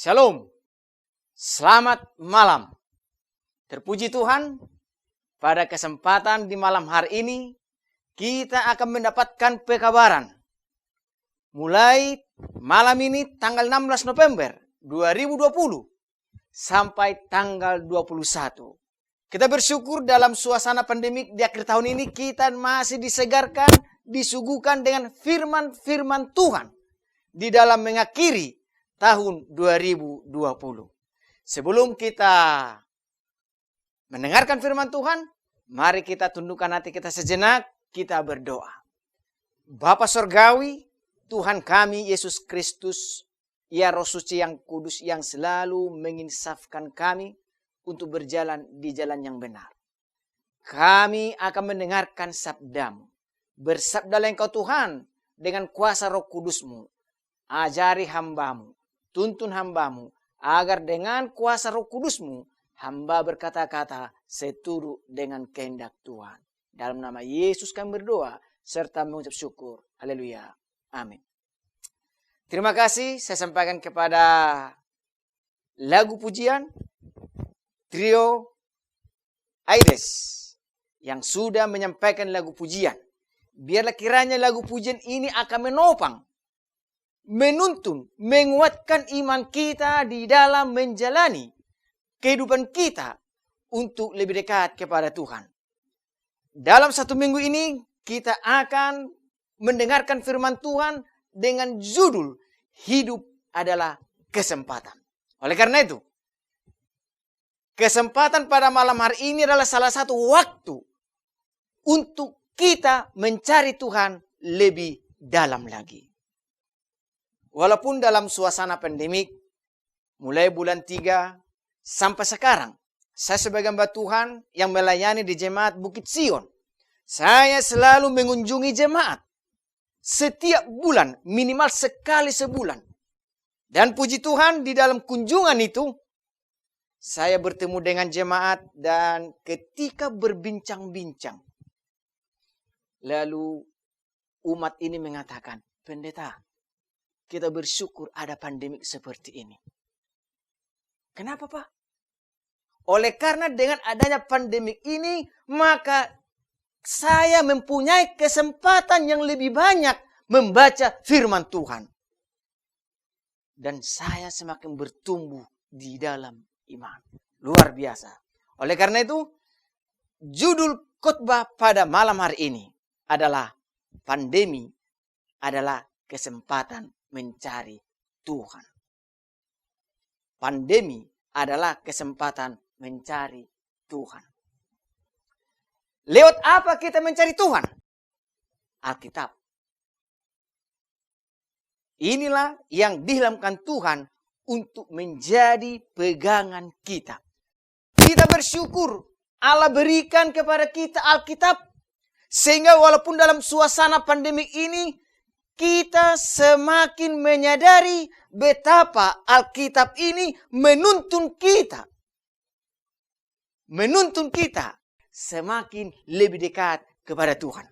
Shalom, selamat malam. Terpuji Tuhan, pada kesempatan di malam hari ini, kita akan mendapatkan pekabaran. Mulai malam ini tanggal 16 November 2020 sampai tanggal 21. Kita bersyukur dalam suasana pandemik di akhir tahun ini kita masih disegarkan, disuguhkan dengan firman-firman Tuhan di dalam mengakhiri tahun 2020. Sebelum kita mendengarkan firman Tuhan, mari kita tundukkan hati kita sejenak, kita berdoa. Bapa Surgawi, Tuhan kami Yesus Kristus, Ya Roh Suci yang kudus yang selalu menginsafkan kami untuk berjalan di jalan yang benar. Kami akan mendengarkan sabdamu. Bersabdalah Engkau Tuhan dengan kuasa Roh Kudus-Mu. Ajari hamba-Mu, tuntun hamba-Mu, agar dengan kuasa Roh Kudus-Mu, hamba berkata-kata seturut dengan kehendak Tuhan. Dalam nama Yesus kami berdoa, serta mengucap syukur. Haleluya. Amin. Terima kasih saya sampaikan kepada lagu pujian Trio Aides yang sudah menyampaikan lagu pujian. Biarlah kiranya lagu pujian ini akan menopang, menuntun, menguatkan iman kita di dalam menjalani kehidupan kita untuk lebih dekat kepada Tuhan. Dalam satu minggu ini kita akan mendengarkan firman Tuhan dengan judul Hidup adalah Kesempatan. Oleh karena itu, kesempatan pada malam hari ini adalah salah satu waktu untuk kita mencari Tuhan lebih dalam lagi. Walaupun dalam suasana pandemik, mulai bulan 3 sampai sekarang, saya sebagai hamba Tuhan yang melayani di Jemaat Bukit Sion, saya selalu mengunjungi jemaat setiap bulan, minimal sekali sebulan. Dan puji Tuhan di dalam kunjungan itu, saya bertemu dengan jemaat dan ketika berbincang-bincang, lalu umat ini mengatakan, pendeta, kita bersyukur ada pandemik seperti ini. Kenapa, Pak? Oleh karena dengan adanya pandemik ini, maka saya mempunyai kesempatan yang lebih banyak membaca firman Tuhan. Dan saya semakin bertumbuh di dalam iman. Luar biasa. Oleh karena itu, judul khotbah pada malam hari ini adalah pandemi adalah kesempatan mencari Tuhan. Pandemi adalah kesempatan mencari Tuhan. Lewat apa kita mencari Tuhan? Alkitab. Inilah yang dihilangkan Tuhan untuk menjadi pegangan kita. Kita bersyukur Allah berikan kepada kita Alkitab. Sehingga walaupun dalam suasana pandemik ini, kita semakin menyadari betapa Alkitab ini menuntun kita. Menuntun kita semakin lebih dekat kepada Tuhan.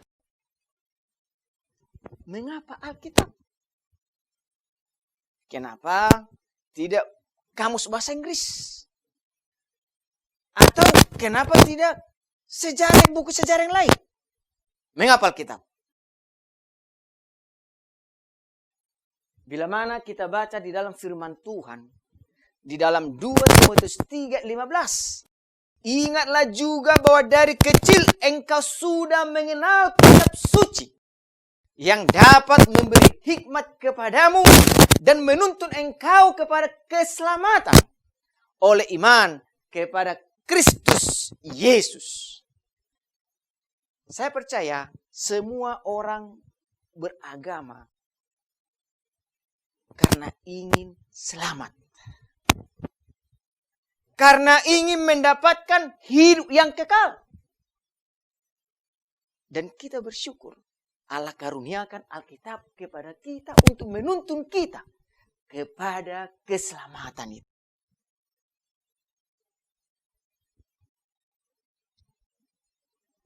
Mengapa Alkitab? Kenapa tidak kamus bahasa Inggris? Atau kenapa tidak buku sejarah yang lain? Mengapa Alkitab? Bila mana kita baca di dalam firman Tuhan, di dalam 2 Timotius 3:15, ingatlah juga bahwa dari kecil engkau sudah mengenal kitab suci yang dapat memberi hikmat kepadamu dan menuntun engkau kepada keselamatan oleh iman kepada Kristus Yesus. Saya percaya semua orang beragama karena ingin selamat. Karena ingin mendapatkan hidup yang kekal. Dan kita bersyukur Allah karuniakan Alkitab kepada kita untuk menuntun kita kepada keselamatan itu.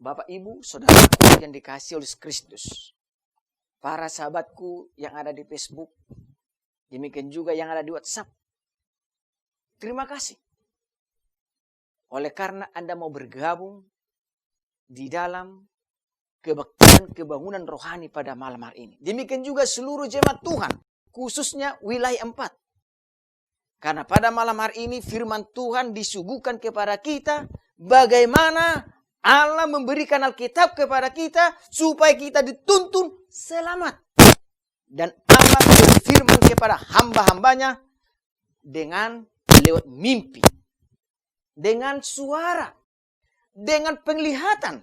Bapak, Ibu, saudaraku yang dikasihi oleh Kristus. Para sahabatku yang ada di Facebook, demikian juga yang ada di WhatsApp. Terima kasih. Oleh karena Anda mau bergabung di dalam kebaktian kebangunan rohani pada malam hari ini. Demikian juga seluruh jemaat Tuhan, khususnya wilayah 4. Karena pada malam hari ini firman Tuhan disuguhkan kepada kita bagaimana Allah memberikan Alkitab kepada kita supaya kita dituntun selamat. Dan Allah berfirman kepada hamba-hambanya dengan lewat mimpi, dengan suara, dengan penglihatan.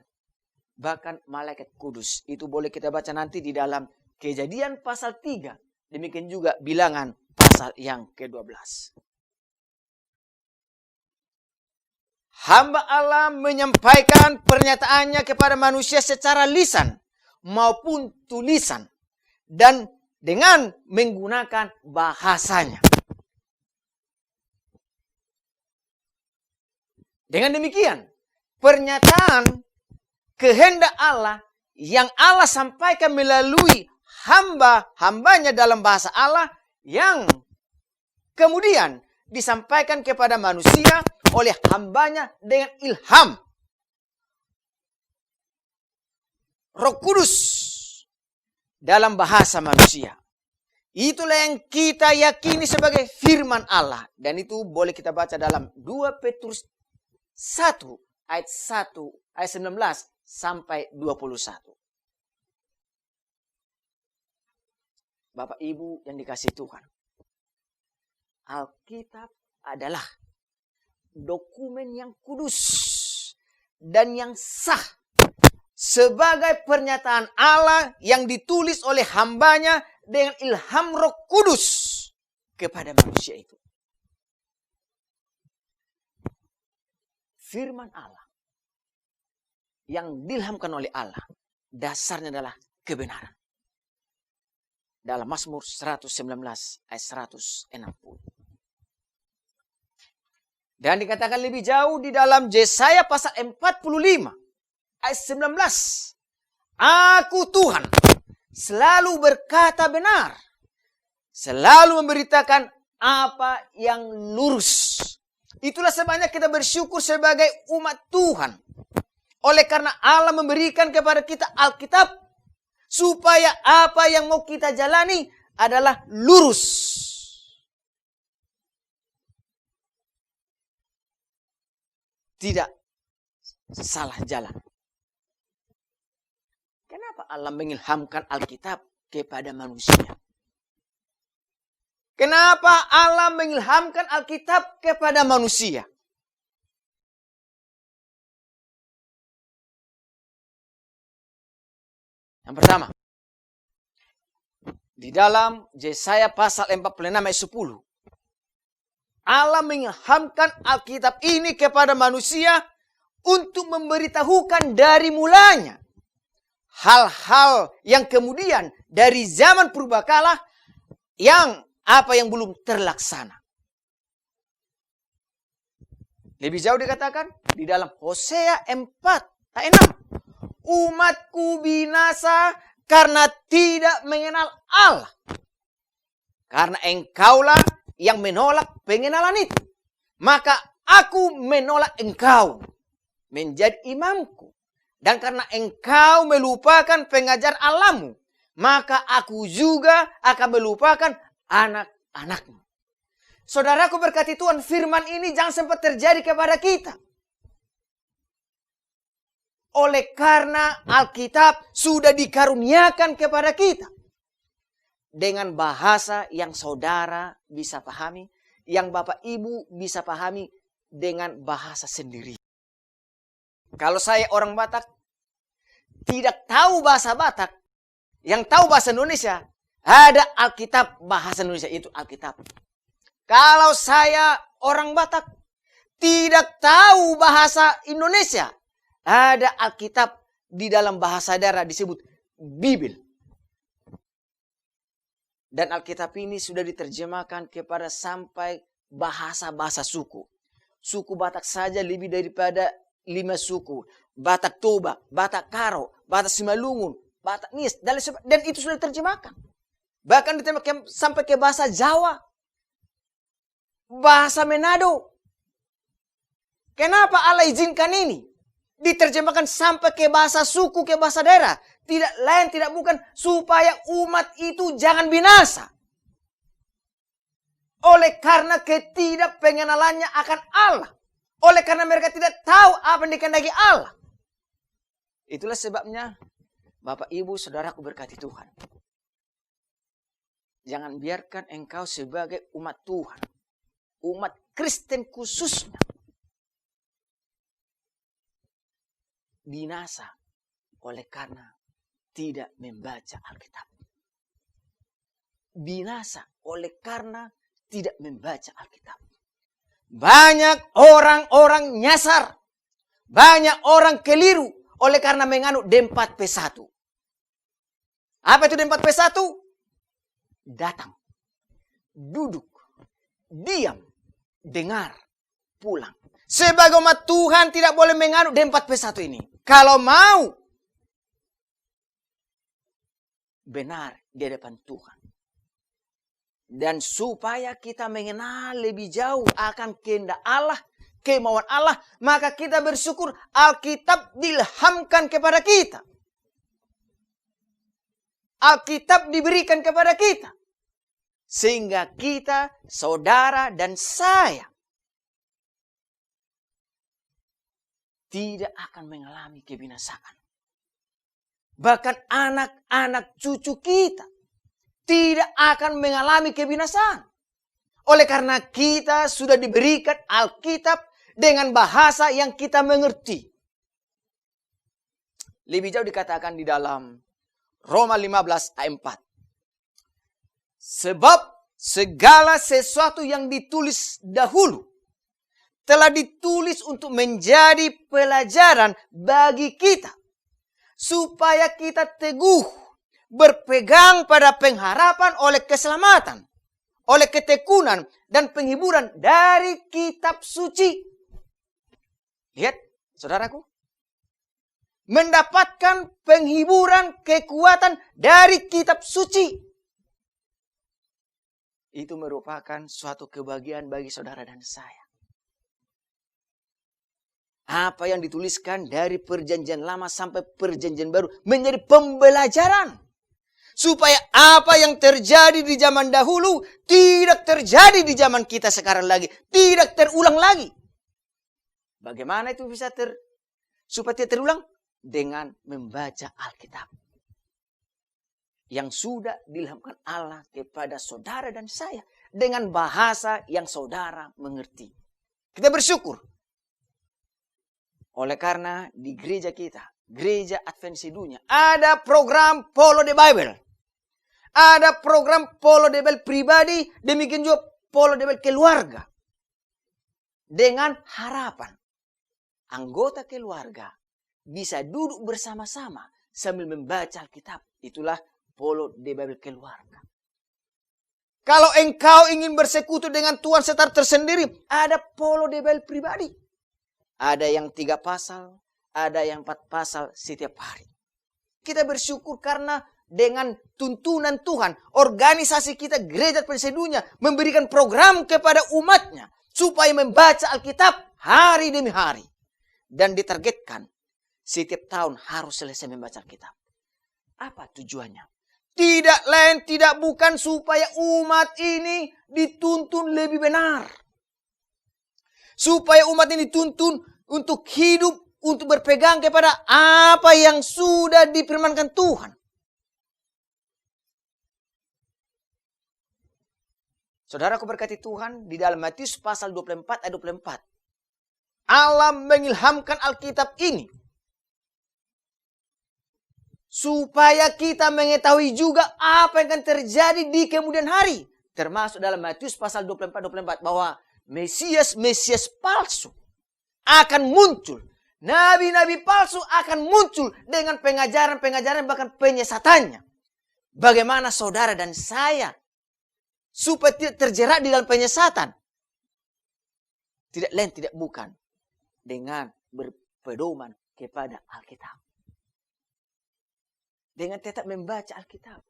Bahkan malaikat kudus. Itu boleh kita baca nanti di dalam Kejadian pasal 3. Demikian juga Bilangan pasal yang ke-12. Hamba Allah menyampaikan pernyataannya kepada manusia secara lisan maupun tulisan. Dan dengan menggunakan bahasanya. Dengan demikian, pernyataan kehendak Allah yang Allah sampaikan melalui hamba-hambanya dalam bahasa Allah yang kemudian disampaikan kepada manusia oleh hambanya dengan ilham Roh Kudus dalam bahasa manusia. Itulah yang kita yakini sebagai firman Allah. Dan itu boleh kita baca dalam 2 Petrus 1 ayat 19 sampai 21. Bapak Ibu yang dikasihi Tuhan. Alkitab adalah dokumen yang kudus dan yang sah sebagai pernyataan Allah yang ditulis oleh hambanya dengan ilham Roh Kudus kepada manusia itu. Firman Allah yang diilhamkan oleh Allah dasarnya adalah kebenaran. Dalam Mazmur 119 ayat 160. Dan dikatakan lebih jauh di dalam Yesaya pasal 45 ayat 19. Aku Tuhan selalu berkata benar, selalu memberitakan apa yang lurus. Itulah sebabnya kita bersyukur sebagai umat Tuhan. Oleh karena Allah memberikan kepada kita Alkitab, supaya apa yang mau kita jalani adalah lurus. Tidak salah jalan. Kenapa Allah mengilhamkan Alkitab kepada manusia? Kenapa Allah mengilhamkan Alkitab kepada manusia? Yang pertama, di dalam Yesaya pasal 46 ayat 10. Allah mengilhamkan Alkitab ini kepada manusia untuk memberitahukan dari mulanya hal-hal yang kemudian dari zaman purbakala yang belum terlaksana. Lebih jauh dikatakan di dalam Hosea 4 ayat 6. Umatku binasa karena tidak mengenal Allah. Karena engkaulah yang menolak pengenalan itu. Maka aku menolak engkau menjadi imamku. Dan karena engkau melupakan pengajar Allahmu, maka aku juga akan melupakan anak-anakmu. Saudaraku berkati Tuhan, firman ini jangan sempat terjadi kepada kita. Oleh karena Alkitab sudah dikaruniakan kepada kita. Dengan bahasa yang saudara bisa pahami, yang Bapak Ibu bisa pahami dengan bahasa sendiri. Kalau saya orang Batak, tidak tahu bahasa Batak, yang tahu bahasa Indonesia, ada Alkitab bahasa Indonesia, itu Alkitab. Kalau saya orang Batak, tidak tahu bahasa Indonesia, ada Alkitab di dalam bahasa daerah disebut Bibil. Dan Alkitab ini sudah diterjemahkan kepada sampai bahasa-bahasa suku. Suku Batak saja lebih daripada 5 suku. Batak Toba, Batak Karo, Batak Simalungun, Batak Nis. Dan itu sudah diterjemahkan. Bahkan diterjemahkan sampai ke bahasa Jawa. bahasa Manado. Kenapa Allah izinkan ini? Diterjemahkan sampai ke bahasa suku, ke bahasa daerah. Tidak lain, tidak bukan supaya umat itu jangan binasa. Oleh karena ketidakpengenalannya akan Allah. Oleh karena mereka tidak tahu apa yang dikehendaki Allah. Itulah sebabnya Bapak, Ibu, Saudaraku berkati Tuhan. Jangan biarkan engkau sebagai umat Tuhan, umat Kristen khususnya, binasa oleh karena tidak membaca Alkitab. Binasa oleh karena tidak membaca Alkitab. Banyak orang-orang nyasar. Banyak orang keliru oleh karena menganut D4P1. Apa itu D4P1? Datang, duduk, diam, dengar, pulang. Sebagai umat Tuhan tidak boleh menganut D4P1 ini. Kalau mau benar di hadapan Tuhan. Dan supaya kita mengenal lebih jauh akan kehendak Allah, kemauan Allah, maka kita bersyukur Alkitab diilhamkan kepada kita. Alkitab diberikan kepada kita. Sehingga kita, saudara dan saya, tidak akan mengalami kebinasaan. Bahkan anak-anak cucu kita tidak akan mengalami kebinasaan. Oleh karena kita sudah diberikan Alkitab dengan bahasa yang kita mengerti. Lebih jauh dikatakan di dalam Roma 15 ayat 4. Sebab segala sesuatu yang ditulis dahulu telah ditulis untuk menjadi pelajaran bagi kita. Supaya kita teguh berpegang pada pengharapan oleh keselamatan, oleh ketekunan dan penghiburan dari kitab suci. Lihat, saudaraku. Mendapatkan penghiburan, kekuatan dari kitab suci. Itu merupakan suatu kebahagiaan bagi saudara dan saya. Apa yang dituliskan dari perjanjian lama sampai perjanjian baru menjadi pembelajaran. Supaya apa yang terjadi di zaman dahulu tidak terjadi di zaman kita sekarang lagi. Tidak terulang lagi. Bagaimana itu bisa supaya tidak terulang? Dengan membaca Alkitab. Yang sudah diilhamkan Allah kepada saudara dan saya. Dengan bahasa yang saudara mengerti. Kita bersyukur. Oleh karena di gereja kita, Gereja Adventisi Dunia, ada program Follow the Bible. Ada program Follow the Bible pribadi, demikian juga Follow the Bible keluarga. Dengan harapan anggota keluarga bisa duduk bersama-sama sambil membaca Alkitab. Itulah Follow the Bible keluarga. Kalau engkau ingin bersekutu dengan Tuhan secara tersendiri, ada Follow the Bible pribadi. Ada yang 3 pasal, ada yang 4 pasal setiap hari. Kita bersyukur karena dengan tuntunan Tuhan, organisasi kita Gereja Adventisi Dunia memberikan program kepada umatnya supaya membaca Alkitab hari demi hari. Dan ditargetkan setiap tahun harus selesai membaca Alkitab. Apa tujuannya? Tidak lain, tidak bukan supaya umat ini dituntun lebih benar. Supaya umat ini dituntun untuk hidup, untuk berpegang kepada apa yang sudah difirmankan Tuhan. Saudaraku berkati Tuhan, di dalam Matius pasal 24 ayat 24. Allah mengilhamkan Alkitab ini. Supaya kita mengetahui juga apa yang akan terjadi di kemudian hari. Termasuk dalam Matius pasal 24 bahwa Mesias palsu akan muncul. Nabi-nabi palsu akan muncul dengan pengajaran-pengajaran bahkan penyesatannya. Bagaimana saudara dan saya supaya tidak terjerat di dalam penyesatan. Tidak lain, tidak bukan. Dengan berpedoman kepada Alkitab. Dengan tetap membaca Alkitab.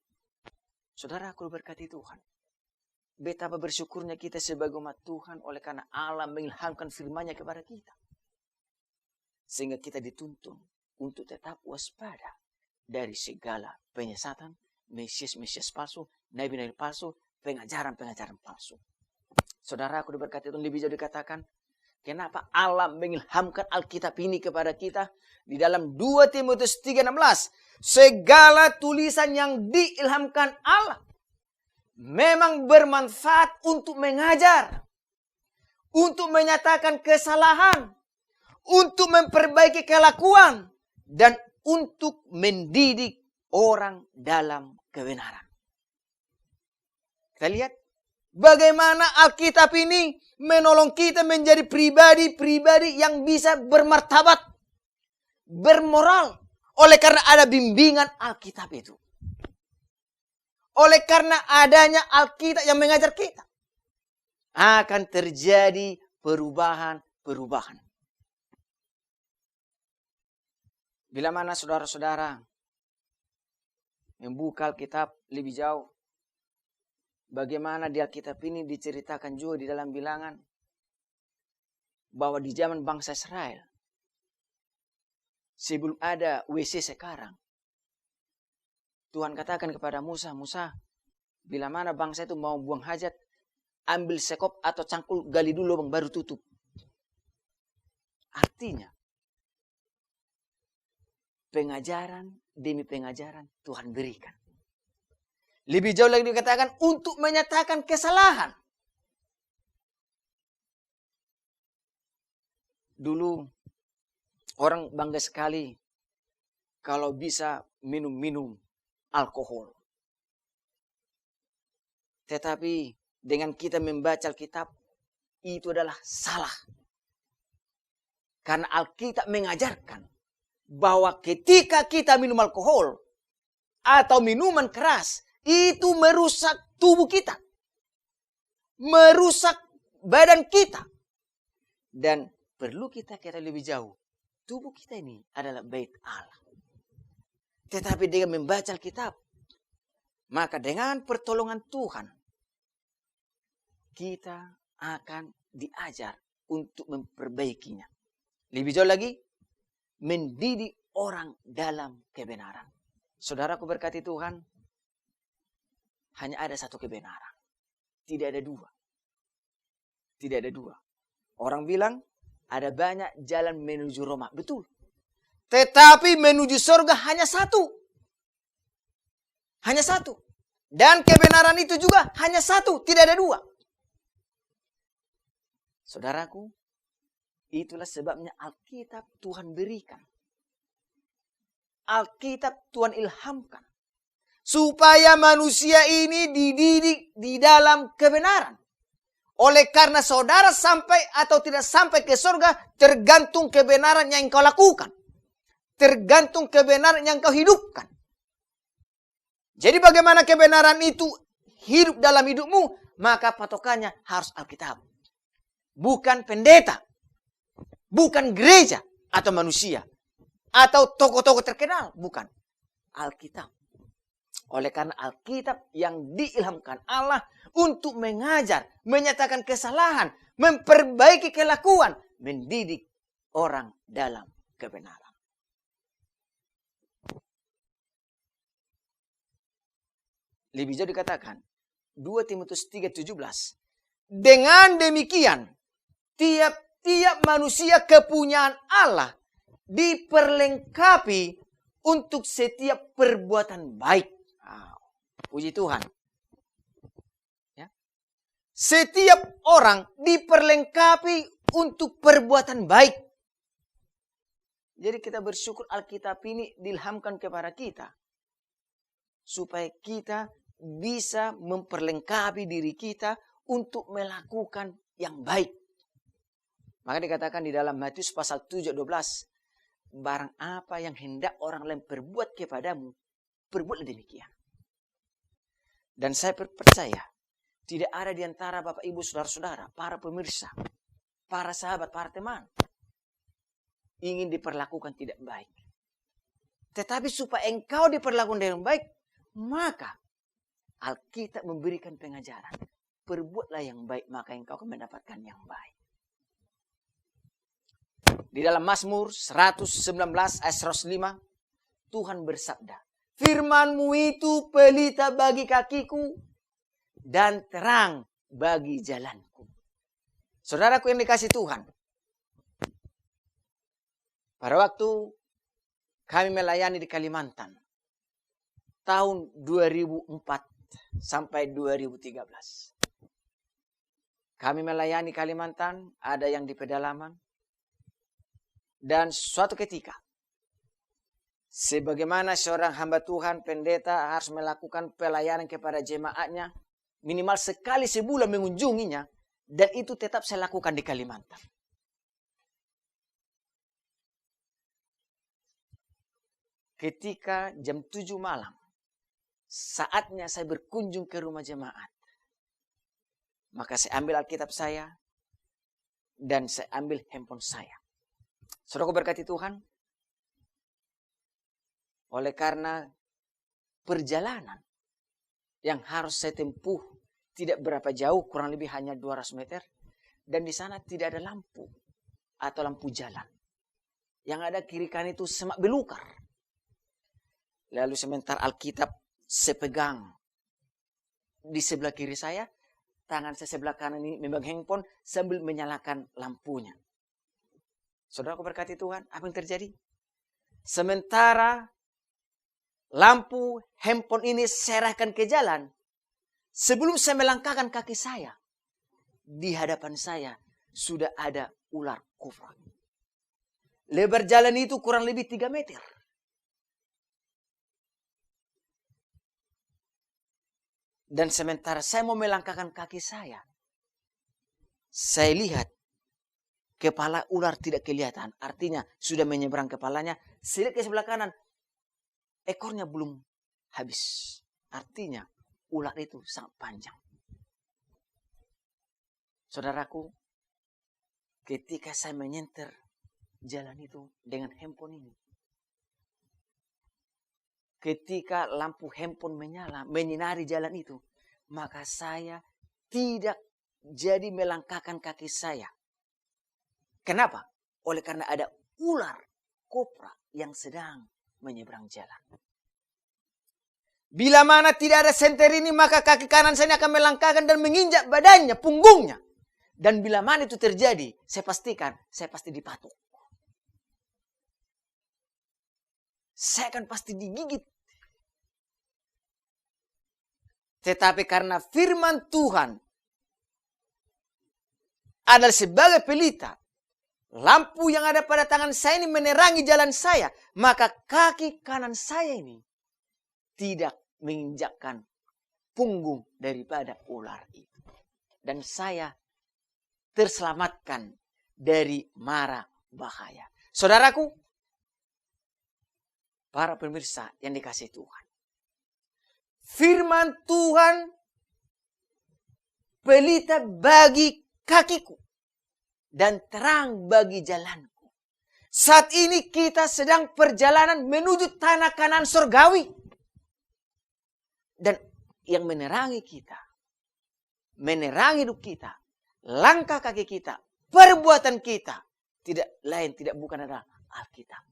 Saudara, aku berkati Tuhan. Betapa bersyukurnya kita sebagai umat Tuhan oleh karena Allah mengilhamkan firman-Nya kepada kita. Sehingga kita dituntun untuk tetap waspada dari segala penyesatan, mesias-mesias palsu, nabi-nabi palsu, pengajaran-pengajaran palsu. Saudara, aku diberkati Tuhan, lebih jauh dikatakan, kenapa Allah mengilhamkan Alkitab ini kepada kita? Di dalam 2 Timotius 3:16, segala tulisan yang diilhamkan Allah memang bermanfaat untuk mengajar, untuk menyatakan kesalahan, untuk memperbaiki kelakuan, dan untuk mendidik orang dalam kebenaran. Kita lihat bagaimana Alkitab ini menolong kita menjadi pribadi-pribadi yang bisa bermartabat, bermoral, oleh karena ada bimbingan Alkitab itu. Oleh karena adanya Alkitab yang mengajar kita, akan terjadi perubahan-perubahan. Bila mana saudara-saudara membuka Alkitab lebih jauh, bagaimana di Alkitab ini diceritakan juga di dalam bilangan bahwa di zaman bangsa Israel, sebelum ada WC sekarang, Tuhan katakan kepada Musa, Musa, bila mana bangsa itu mau buang hajat, ambil sekop atau cangkul, gali dulu lubang, baru tutup. Artinya, pengajaran demi pengajaran Tuhan berikan. Lebih jauh lagi dikatakan untuk menyatakan kesalahan. Dulu, orang bangga sekali kalau bisa minum-minum alkohol. Tetapi dengan kita membaca Alkitab, itu adalah salah. Karena Alkitab mengajarkan bahwa ketika kita minum alkohol atau minuman keras, itu merusak tubuh kita. Merusak badan kita. Dan perlu kita kira lebih jauh. Tubuh kita ini adalah bait Allah. Tetapi dengan membaca Alkitab, maka dengan pertolongan Tuhan, kita akan diajar untuk memperbaikinya. Lebih jauh lagi, mendidik orang dalam kebenaran. Saudaraku berkati Tuhan, hanya ada satu kebenaran. Tidak ada dua. Tidak ada dua. Orang bilang, ada banyak jalan menuju Roma. Betul. Tetapi menuju surga hanya satu. Hanya satu. Dan kebenaran itu juga hanya satu. Tidak ada dua. Saudaraku, itulah sebabnya Alkitab Tuhan berikan. Alkitab Tuhan ilhamkan. Supaya manusia ini dididik di dalam kebenaran. Oleh karena saudara sampai atau tidak sampai ke surga, tergantung kebenaran yang kau lakukan. Tergantung kebenaran yang kau hidupkan. Jadi bagaimana kebenaran itu hidup dalam hidupmu, maka patokannya harus Alkitab. Bukan pendeta. Bukan gereja atau manusia. Atau tokoh-tokoh terkenal. Bukan. Alkitab. Oleh karena Alkitab yang diilhamkan Allah untuk mengajar, menyatakan kesalahan, memperbaiki kelakuan, mendidik orang dalam kebenaran. Lebih jauh dikatakan 2 Timotius 3:17. Dengan demikian, tiap-tiap manusia kepunyaan Allah diperlengkapi untuk setiap perbuatan baik. Puji Tuhan. Ya. Setiap orang diperlengkapi untuk perbuatan baik. Jadi kita bersyukur Alkitab ini diilhamkan kepada kita. Supaya kita bisa memperlengkapi diri kita untuk melakukan yang baik. Maka dikatakan di dalam Matius pasal 7:12. Barang apa yang hendak orang lain perbuat kepadamu, perbuatlah demikian. Dan saya percaya, tidak ada di antara Bapak Ibu Saudara-saudara, para pemirsa, para sahabat, para teman, ingin diperlakukan tidak baik. Tetapi supaya engkau diperlakukan dengan baik, maka Alkitab memberikan pengajaran. perbuatlah yang baik, maka engkau akan mendapatkan yang baik. Di dalam Mazmur 119 ayat 105, Tuhan bersabda, firman-Mu itu pelita bagi kakiku dan terang bagi jalanku. Saudaraku yang dikasih Tuhan, pada waktu kami melayani di Kalimantan, tahun 2004 sampai 2013. Kami melayani Kalimantan, ada yang di pedalaman. Dan suatu ketika, sebagaimana seorang hamba Tuhan, pendeta harus melakukan pelayanan kepada jemaatnya, minimal sekali sebulan mengunjunginya, dan itu tetap saya lakukan di Kalimantan. Ketika jam 7 malam, saatnya saya berkunjung ke rumah jemaat, maka saya ambil Alkitab saya, dan saya ambil handphone saya. Saudaraku berkati Tuhan, oleh karena perjalanan yang harus saya tempuh tidak berapa jauh, kurang lebih hanya 200 meter, dan di sana tidak ada lampu atau lampu jalan. Yang ada kiri kanan itu semak belukar. Lalu sementara Alkitab saya pegang di sebelah kiri saya, tangan saya sebelah kanan ini memegang handphone sambil menyalakan lampunya. Saudaraku berkati Tuhan, apa yang terjadi? Sementara lampu handphone ini serahkan ke jalan, sebelum saya melangkahkan kaki saya, di hadapan saya sudah ada ular kobra. Lebar jalan itu kurang lebih 3 meter. Dan sementara saya mau melangkahkan kaki saya lihat kepala ular tidak kelihatan. Artinya sudah menyeberang kepalanya. Saya lihat ke sebelah kanan, ekornya belum habis. Artinya ular itu sangat panjang. Saudaraku, ketika saya menyenter jalan itu dengan handphone ini, ketika lampu handphone menyala, menyinari jalan itu, maka saya tidak jadi melangkahkan kaki saya. Kenapa? Oleh karena ada ular kobra yang sedang menyeberang jalan. Bila mana tidak ada senter ini, maka kaki kanan saya akan melangkahkan dan menginjak badannya, punggungnya. Dan bila mana itu terjadi, saya pastikan, saya pasti dipatuk. Saya akan pasti digigit. Tetapi karena firman Tuhan adalah sebagai pelita, lampu yang ada pada tangan saya ini menerangi jalan saya, maka kaki kanan saya ini tidak menginjakkan punggung daripada ular itu. Dan saya terselamatkan dari mara bahaya. Saudaraku, para pemirsa yang dikasihi Tuhan, firman Tuhan pelita bagi kakiku dan terang bagi jalanku. Saat ini kita sedang perjalanan menuju tanah Kanaan surgawi. Dan yang menerangi kita, menerangi hidup kita, langkah kaki kita, perbuatan kita, tidak lain, tidak bukan adalah Alkitab.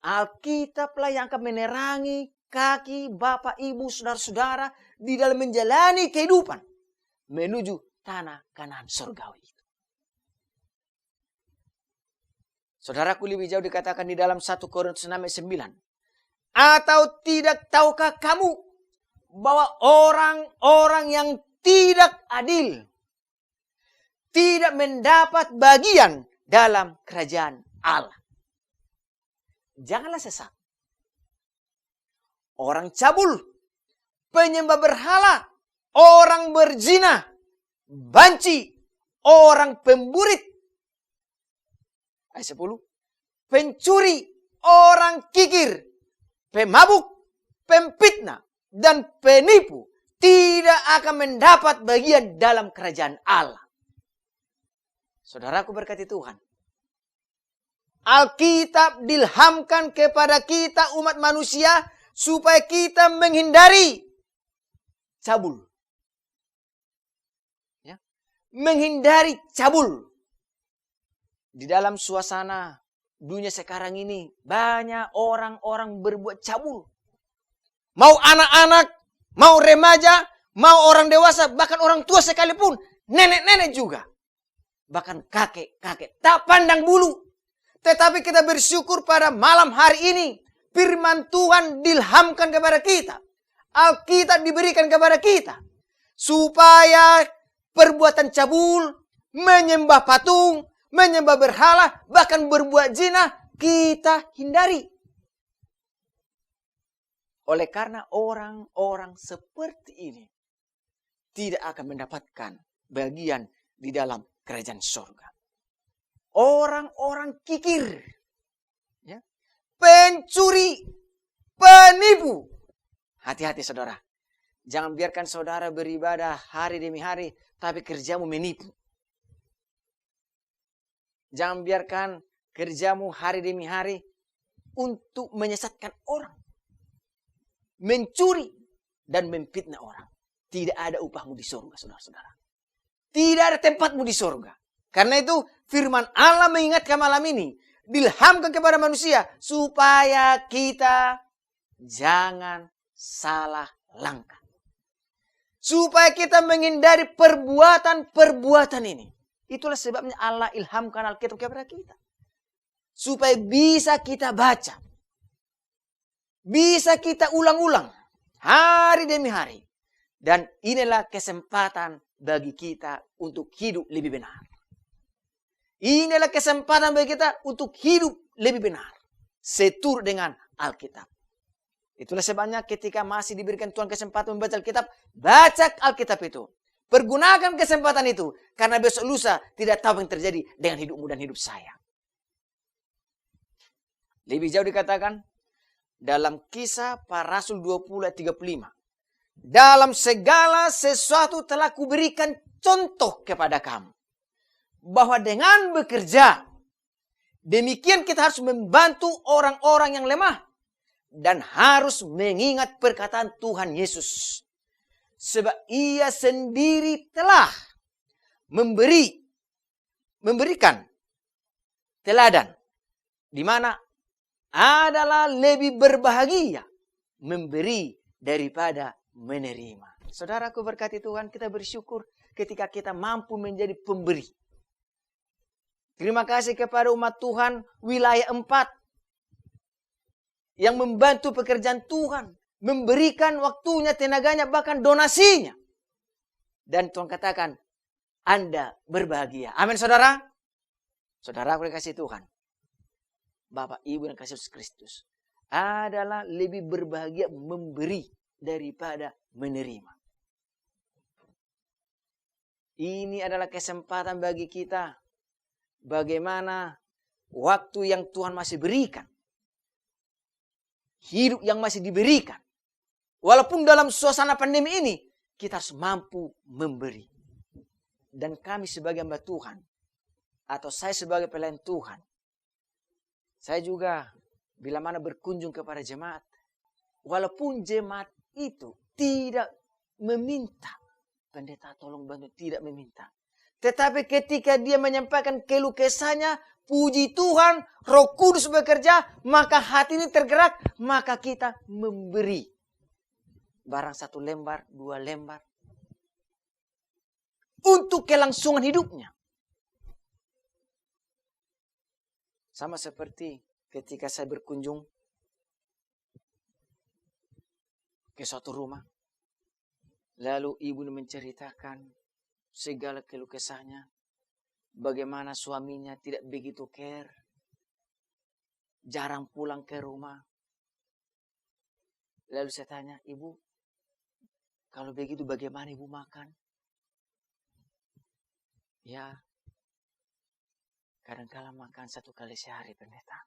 Alkitablah yang akan menerangi kaki Bapak, Ibu, saudara-saudara di dalam menjalani kehidupan menuju tanah Kanaan surgawi itu. Saudaraku, lebih jauh dikatakan di dalam 1 Korintus 6 ayat 9. Atau tidak tahukah kamu bahwa orang-orang yang tidak adil tidak mendapat bagian dalam kerajaan Allah? Janganlah sesat. Orang cabul, penyembah berhala, orang berzina, banci, orang pemburit. Ayat 10. Pencuri, orang kikir, pemabuk, pempitnah, dan penipu tidak akan mendapat bagian dalam kerajaan Allah. Saudaraku berkati Tuhan, Alkitab dilhamkan kepada kita umat manusia supaya kita menghindari cabul. Ya. Menghindari cabul. Di dalam suasana dunia sekarang ini, banyak orang-orang berbuat cabul. Mau anak-anak, mau remaja, mau orang dewasa, bahkan orang tua sekalipun, nenek-nenek juga. Bahkan kakek-kakek, tak pandang bulu. Tetapi kita bersyukur pada malam hari ini, firman Tuhan diilhamkan kepada kita. Alkitab diberikan kepada kita. Supaya perbuatan cabul, menyembah patung, menyembah berhala, bahkan berbuat zina, kita hindari. Oleh karena orang-orang seperti ini tidak akan mendapatkan bagian di dalam kerajaan surga. Orang-orang kikir, ya, pencuri, penipu. Hati-hati saudara. Jangan biarkan saudara beribadah hari demi hari, tapi kerjamu menipu. Jangan biarkan kerjamu hari demi hari untuk menyesatkan orang. Mencuri dan memfitnah orang. Tidak ada upahmu di surga, saudara-saudara. Tidak ada tempatmu di surga. Karena itu firman Allah mengingatkan malam ini. Diilhamkan kepada manusia. Supaya kita jangan salah langkah. Supaya kita menghindari perbuatan-perbuatan ini. Itulah sebabnya Allah ilhamkan Alkitab kepada kita. Supaya bisa kita baca. Bisa kita ulang-ulang. Hari demi hari. Dan inilah kesempatan bagi kita untuk hidup lebih benar. Inilah kesempatan bagi kita untuk hidup lebih benar. Seturut dengan Alkitab. Itulah sebabnya ketika masih diberikan Tuhan kesempatan membaca Alkitab. Baca Alkitab itu. Pergunakan kesempatan itu. Karena besok lusa tidak tahu yang terjadi dengan hidupmu dan hidup saya. Lebih jauh dikatakan. Dalam Kisah Para Rasul 20 ayat 35. Dalam segala sesuatu telah kuberikan contoh kepada kamu. Bahwa dengan bekerja. Demikian kita harus membantu orang-orang yang lemah. Dan harus mengingat perkataan Tuhan Yesus. Sebab ia sendiri telah memberikan teladan. Di mana adalah lebih berbahagia memberi daripada menerima. Saudaraku berkati Tuhan, kita bersyukur ketika kita mampu menjadi pemberi. Terima kasih kepada umat Tuhan wilayah 4 yang membantu pekerjaan Tuhan. Memberikan waktunya, tenaganya, bahkan donasinya. Dan Tuhan katakan, Anda berbahagia. Amin saudara. Saudara aku dikasih Tuhan. Bapak, Ibu dan kasih Yesus Kristus. Adalah lebih berbahagia memberi daripada menerima. Ini adalah kesempatan bagi kita. Bagaimana waktu yang Tuhan masih berikan. Hidup yang masih diberikan. Walaupun dalam suasana pandemi ini, kita harus mampu memberi. Dan kami sebagai hamba Tuhan, atau saya sebagai pelayan Tuhan, saya juga bila mana berkunjung kepada jemaat, walaupun jemaat itu tidak meminta, pendeta tolong bantu, tidak meminta. Tetapi ketika dia menyampaikan keluh kesahnya, puji Tuhan, Roh Kudus bekerja, maka hati ini tergerak, maka kita memberi. Barang 1 lembar, 2 lembar. Untuk kelangsungan hidupnya. Sama seperti ketika saya berkunjung ke suatu rumah. Lalu ibu menceritakan segala keluh kesahnya. Bagaimana suaminya tidak begitu care. Jarang pulang ke rumah. Lalu saya tanya, Ibu, kalau begitu bagaimana Ibu makan? Ya, kadang-kala makan 1 kali sehari pendeta.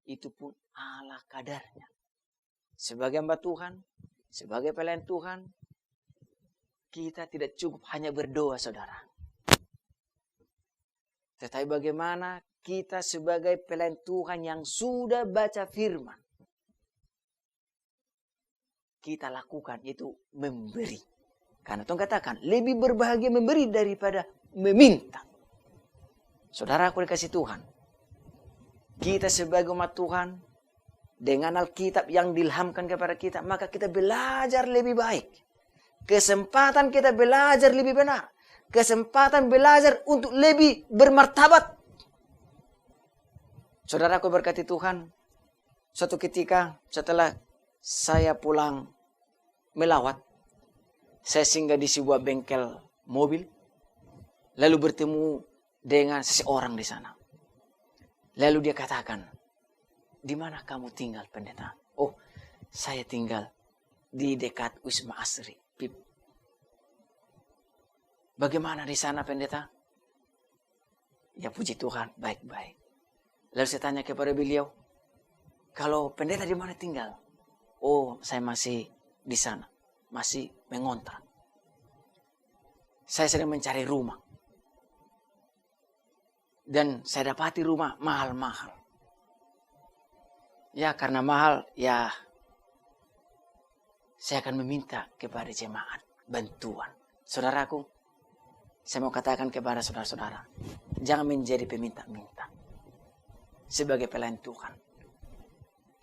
Itu pun ala kadarnya. Sebagai hamba Tuhan, sebagai pelayan Tuhan, kita tidak cukup hanya berdoa saudara. Tetapi bagaimana kita sebagai pelayan Tuhan yang sudah baca firman. kita lakukan itu memberi. Karena Tuhan katakan, lebih berbahagia memberi daripada meminta. Saudara aku dikasih Tuhan. Kita sebagai umat Tuhan, dengan Alkitab yang diilhamkan kepada kita, maka kita belajar lebih baik. Kesempatan kita belajar lebih benar. Kesempatan belajar untuk lebih bermartabat. Saudara aku berkati Tuhan, suatu ketika setelah saya pulang melawat, saya singgah di sebuah bengkel mobil, lalu bertemu dengan seseorang di sana. Lalu dia katakan, di mana kamu tinggal, pendeta? Oh, saya tinggal di dekat Wisma Asri, Pip. Bagaimana di sana, pendeta? Ya puji Tuhan, baik-baik. Lalu saya tanya kepada beliau, kalau pendeta di mana tinggal? Oh, saya masih di sana, masih mengontrak. Saya sedang mencari rumah. Dan saya dapati rumah mahal-mahal. Ya, karena mahal, ya saya akan meminta kepada jemaat bantuan. Saudaraku, saya mau katakan kepada saudara-saudara, jangan menjadi peminta-minta. Sebagai pelayan Tuhan,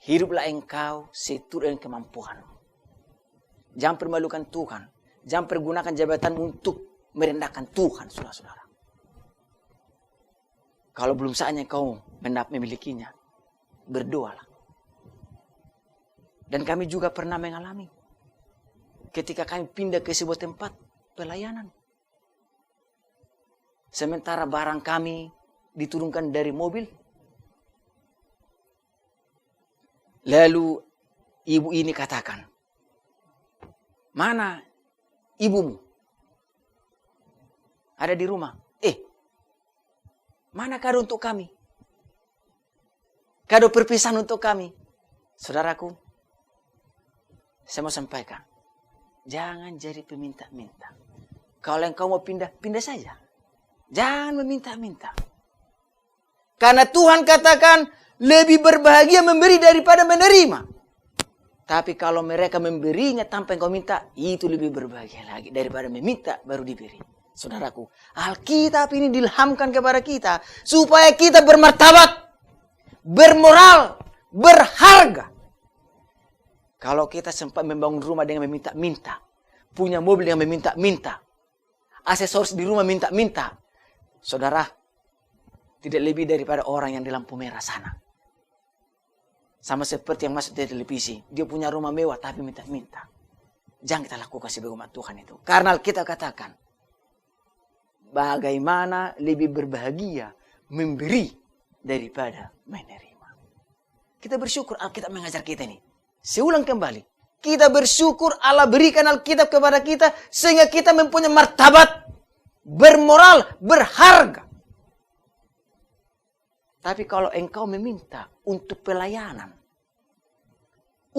hiduplah engkau seturut dengan kemampuanmu. Jangan permalukan Tuhan. Jangan pergunakan jabatan untuk merendahkan Tuhan, saudara-saudara. Kalau belum saatnya kau memilikinya, berdoalah. Dan kami juga pernah mengalami ketika kami pindah ke sebuah tempat pelayanan. Sementara barang kami diturunkan dari mobil, lalu ibu ini katakan, mana ibumu? Ada di rumah. Mana kado untuk kami? Kado perpisahan untuk kami. Saudaraku, saya mau sampaikan, jangan jadi peminta-minta. Kalau engkau mau pindah, pindah saja. Jangan meminta-minta. Karena Tuhan katakan, lebih berbahagia memberi daripada menerima. Tapi kalau mereka memberinya tanpa engkau minta, itu lebih berbahagia lagi daripada meminta baru diberi. Saudaraku, Alkitab ini diilhamkan kepada kita supaya kita bermartabat, bermoral, berharga. Kalau kita sempat membangun rumah dengan meminta-minta, punya mobil dengan meminta-minta, aksesoris di rumah minta-minta, saudara, tidak lebih daripada orang yang di lampu merah sana. Sama seperti yang masuk di televisi, dia punya rumah mewah tapi minta-minta. Jangan kita lakukan sebagai umat Tuhan itu. Karena kita katakan, bagaimana lebih berbahagia memberi daripada menerima. Kita bersyukur Alkitab mengajar kita ini. Seulang kembali, kita bersyukur Allah berikan Alkitab kepada kita sehingga kita mempunyai martabat, bermoral, berharga. Tapi kalau engkau meminta untuk pelayanan,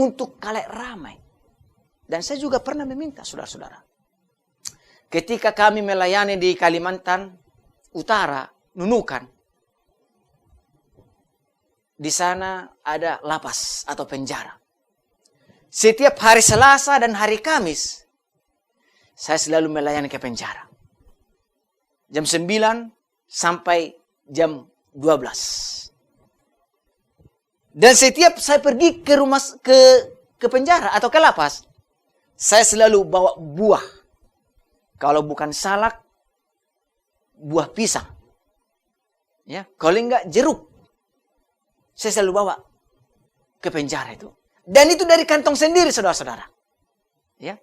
untuk kalayak ramai, dan saya juga pernah meminta, saudara-saudara. Ketika kami melayani di Kalimantan Utara, Nunukan, di sana ada lapas atau penjara. Setiap hari Selasa dan hari Kamis, saya selalu melayani ke penjara. Jam 9 sampai jam 12. Dan setiap saya pergi ke rumah ke penjara atau ke lapas, saya selalu bawa buah. Kalau bukan salak, buah pisang. Ya, kalau enggak jeruk. Saya selalu bawa ke penjara itu. Dan itu dari kantong sendiri, saudara-saudara. Ya.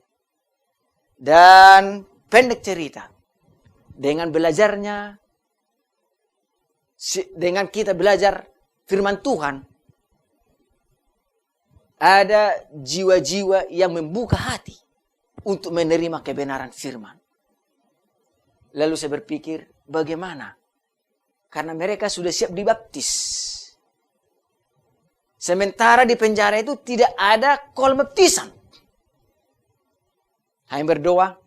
Dan pendek cerita. Dengan belajarnya, dengan kita belajar firman Tuhan, ada jiwa-jiwa yang membuka hati untuk menerima kebenaran firman. Lalu saya berpikir, bagaimana? Karena mereka sudah siap dibaptis. Sementara di penjara itu tidak ada kol baptisan. Hanya berdoa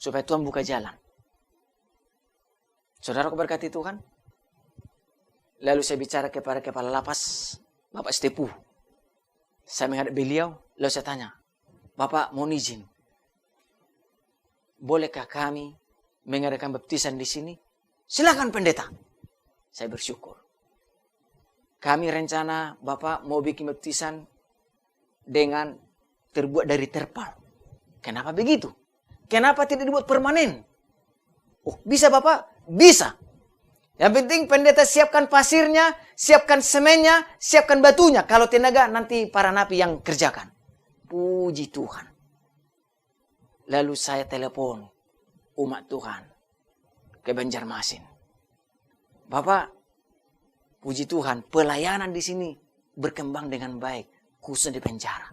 supaya Tuhan buka jalan. Saudara, aku berkati Tuhan. Lalu saya bicara kepada kepala lapas, Bapak Stepu. Saya menghadap beliau, lalu saya tanya, Bapak mohon izin, bolehkah kami mengadakan baptisan di sini? Silakan pendeta. Saya bersyukur. Kami rencana Bapak mau bikin baptisan dengan terbuat dari terpal. Kenapa begitu? Kenapa tidak dibuat permanen? Oh, bisa Bapak? Bisa. Yang penting pendeta siapkan pasirnya, siapkan semennya, siapkan batunya. Kalau tenaga nanti para napi yang kerjakan. Puji Tuhan. Lalu saya telepon umat Tuhan ke Banjarmasin. Bapak, puji Tuhan, pelayanan di sini berkembang dengan baik, khususnya di penjara.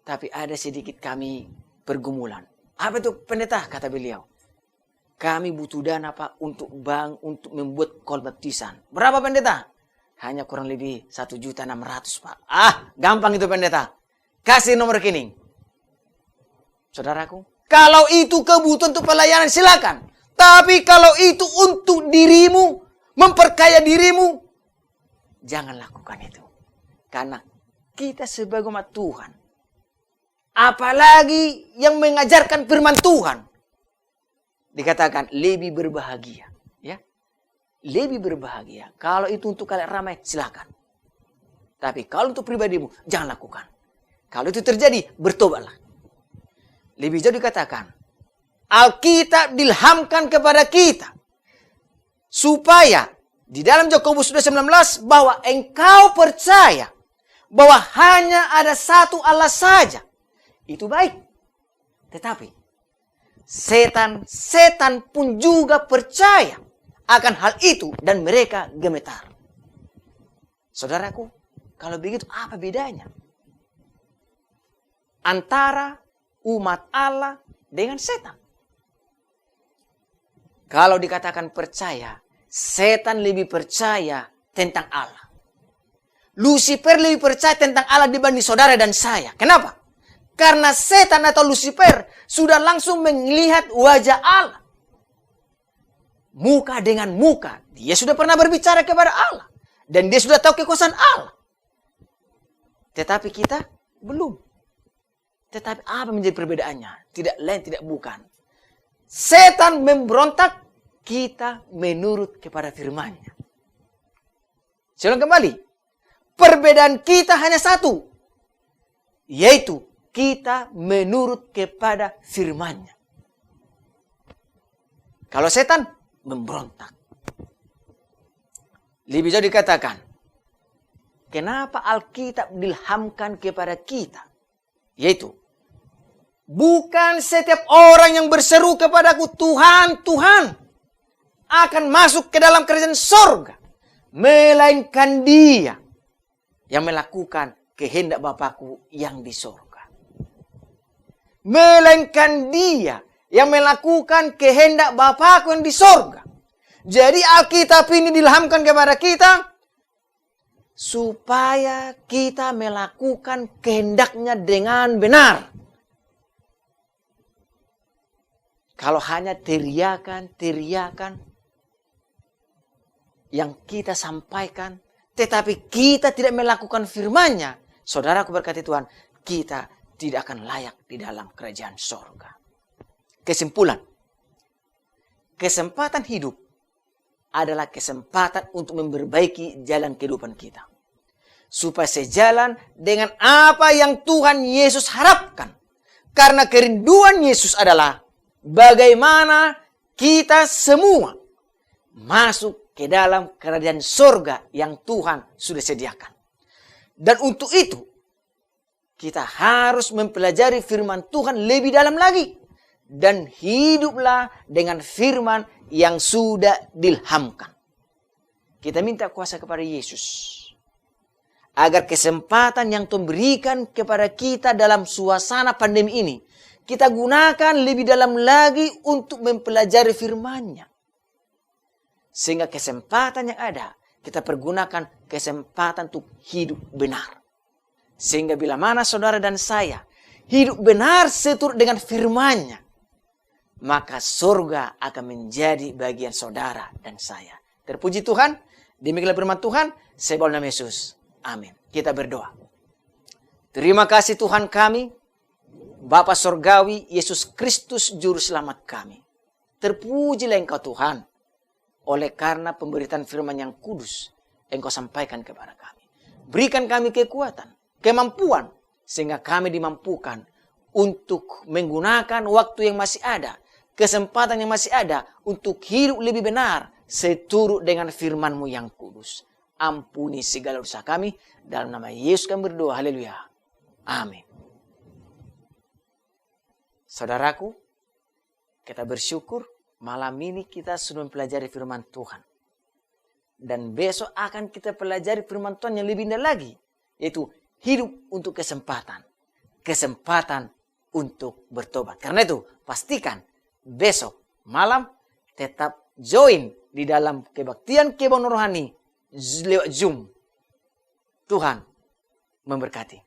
Tapi ada sedikit kami pergumulan. Apa itu pendeta? Kata beliau. Kami butuh dana Pak untuk membuat kol baptisan. Berapa pendeta? Hanya kurang lebih 1.600.000 Pak. Gampang itu pendeta. Kasih nomor rekening. Saudaraku, kalau itu kebutuhan untuk pelayanan silakan. Tapi kalau itu untuk dirimu, memperkaya dirimu, jangan lakukan itu. Karena kita sebagai umat Tuhan, apalagi yang mengajarkan firman Tuhan, dikatakan lebih berbahagia, ya, lebih berbahagia. Kalau itu untuk kalian ramai, silakan. Tapi kalau untuk pribadimu, jangan lakukan. Kalau itu terjadi, bertobatlah. Lebih jauh dikatakan, Alkitab dilhamkan kepada kita supaya di dalam Yakobus 2:19 bahwa engkau percaya bahwa hanya ada satu Allah saja. Itu baik. Tetapi setan pun juga percaya akan hal itu dan mereka gemetar. Saudaraku, kalau begitu apa bedanya antara umat Allah dengan setan? Kalau dikatakan percaya, setan lebih percaya tentang Allah. Lucifer lebih percaya tentang Allah dibanding saudara dan saya. Kenapa? Karena setan atau Lucifer sudah langsung melihat wajah Allah. Muka dengan muka. Dia sudah pernah berbicara kepada Allah. Dan dia sudah tahu kekuasaan Allah. Tetapi kita belum. Tetapi apa menjadi perbedaannya? Tidak lain, tidak bukan. Setan memberontak, kita menurut kepada firman-Nya. Saya ulang kembali. Perbedaan kita hanya satu. Yaitu kita menurut kepada firman-Nya. Kalau setan memberontak. Lebih jauh dikatakan, kenapa Alkitab dilhamkan kepada kita? Yaitu, bukan setiap orang yang berseru kepadaku, Tuhan, Tuhan, akan masuk ke dalam kerajaan sorga. Melainkan dia yang melakukan kehendak Bapakku yang di sorga. Melainkan dia yang melakukan kehendak Bapakku yang di sorga. Jadi Alkitab ini dilhamkan kepada kita supaya kita melakukan kehendaknya dengan benar. Kalau hanya teriakan yang kita sampaikan, tetapi kita tidak melakukan firman-Nya, saudaraku berkati Tuhan, kita tidak akan layak di dalam kerajaan sorga. Kesimpulan, kesempatan hidup adalah kesempatan untuk memperbaiki jalan kehidupan kita. Supaya sejalan dengan apa yang Tuhan Yesus harapkan. Karena kerinduan Yesus adalah bagaimana kita semua masuk ke dalam kerajaan sorga yang Tuhan sudah sediakan. Dan untuk itu, kita harus mempelajari firman Tuhan lebih dalam lagi. Dan hiduplah dengan firman yang sudah dilhamkan. Kita minta kuasa kepada Yesus. Agar kesempatan yang Tuhan berikan kepada kita dalam suasana pandemi ini, kita gunakan lebih dalam lagi untuk mempelajari firman-Nya. Sehingga kesempatan yang ada, kita pergunakan kesempatan untuk hidup benar. Sehingga bila mana saudara dan saya hidup benar seturut dengan firman-Nya, maka surga akan menjadi bagian saudara dan saya. Terpuji Tuhan, demikianlah firman Tuhan, saya bawa nama Yesus. Amin. Kita berdoa. Terima kasih Tuhan kami, Bapa Sorgawi, Yesus Kristus Juru Selamat kami. Terpujilah Engkau Tuhan, oleh karena pemberitaan firman yang kudus Engkau sampaikan kepada kami. Berikan kami kekuatan, kemampuan, sehingga kami dimampukan untuk menggunakan waktu yang masih ada, kesempatan yang masih ada, untuk hidup lebih benar, seturut dengan firman-Mu yang kudus. Ampuni segala dosa kami, dalam nama Yesus kami berdoa, haleluya. Amin. Saudaraku, kita bersyukur malam ini kita sudah mempelajari firman Tuhan. Dan besok akan kita pelajari firman Tuhan yang lebih indah lagi, yaitu hidup untuk kesempatan. Kesempatan untuk bertobat. Karena itu, pastikan besok malam tetap join di dalam kebaktian kebun rohani lewat Zoom. Tuhan memberkati.